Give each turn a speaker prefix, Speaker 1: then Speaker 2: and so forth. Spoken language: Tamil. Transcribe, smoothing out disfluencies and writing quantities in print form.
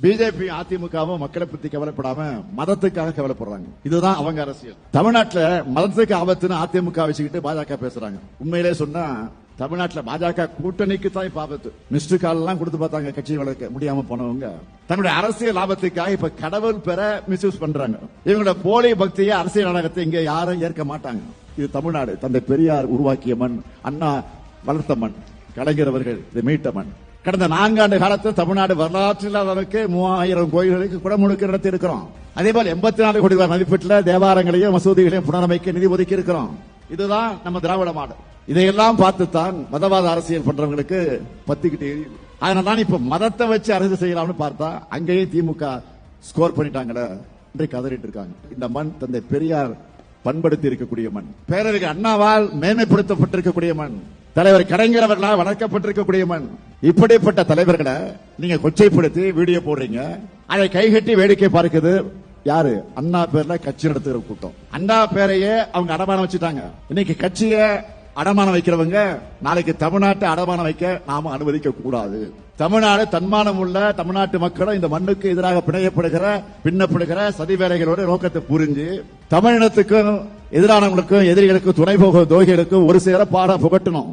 Speaker 1: பிஜேபி அதிமுகவும் மக்களை பத்தி கவலைப்படாம மதத்துக்காக கவலைப்படுறாங்க. இதுதான் அவங்க அரசியல். தமிழ்நாட்டில் மதத்துக்கு ஆபத்துன்னு அதிமுக வச்சுக்கிட்டு பாஜக பேசுறாங்க. உண்மையிலே சொன்னா தமிழ்நாட்டில் பாஜக கூட்டணிக்கு தான் இப்ப ஆபத்து. மிஸ்டு கால் எல்லாம் கொடுத்து பார்த்தாங்க, கட்சி வளர்க்க முடியாம போனவங்க தன்னுடைய அரசியல் லாபத்துக்காக இப்ப கடவுள் பெற மிஸ்யூஸ் பண்றாங்க. இவங்களோட போலி பக்திய அரசியல் நாடகத்தை இங்க யாரும் ஏற்க மாட்டாங்க. இது தமிழ்நாடு. தந்தை பெரியார் உருவாக்கிய மண், அண்ணா வளர்த்த மண், கலைஞர் அவர்கள் இதை மீட்ட மண். கடந்த 4 ஆண்டு காலத்தில் தமிழ்நாடு வரலாற்றில் அளவுக்கு 3000 கோயில்களுக்கு குடமுழுக்கு நடத்தி இருக்கிறோம். அதே போல 84 கோடி ரூபாய் மதிப்பீட்டில் தேவாலயங்களையும் மசூதிகளையும் புனரமைக்க நிதி ஒதுக்கி இருக்கிறோம். இதுதான் நம்ம திராவிட மாடல். இதையெல்லாம் பார்த்துத்தான் மதவாத அரசியல் பண்றவங்களுக்கு பத்திக்கிட்டு எரியுது. அதனால இப்ப மதத்தை வச்சு அரசியல் செய்யலாம்னு பார்த்தா அங்கேயே திமுக ஸ்கோர் பண்ணிட்டாங்களே, இன்றைக்கு கதறிட்டு இருக்காங்க. இந்த மண் தந்தை பெரியார் பண்படுத்தி இருக்கக்கூடிய மண், பேரறிஞர் அண்ணாவால் மேன்மைப்படுத்தப்பட்டிருக்கக்கூடிய மண், தலைவர் கலைஞர் அவர்களால் வளர்க்கப்பட்டிருக்கக்கூடிய மண். இப்படிப்பட்ட தலைவர்களை நீங்க கொச்சைப்படுத்தி வீடியோ போடுறீங்க. அதை கைகட்டி வேடிக்கை பார்க்குது யாரு? அண்ணா பேர்ல கட்சி நடத்துகிற கூட்டம். அண்ணா பேரையே அவங்க அடமானம் வச்சுட்டாங்க. இன்னைக்கு கட்சியை அடமானம் வைக்கிறவங்க நாளைக்கு தமிழ்நாட்டை அடமானம் வைக்க நாம அனுமதிக்க கூடாது. தமிழ்நாடு தன்மானம் உள்ள தமிழ்நாட்டு மக்களும் இந்த மண்ணுக்கு எதிராக பின்னப்படுகிற சதி வேலைகளோட நோக்கத்தை புரிஞ்சு தமிழினத்துக்கும் எதிரானவங்களுக்கும் எதிரிகளுக்கும் துணை போக துரோகிகளுக்கும் ஒரு சேர பாடம் புகட்டணும்.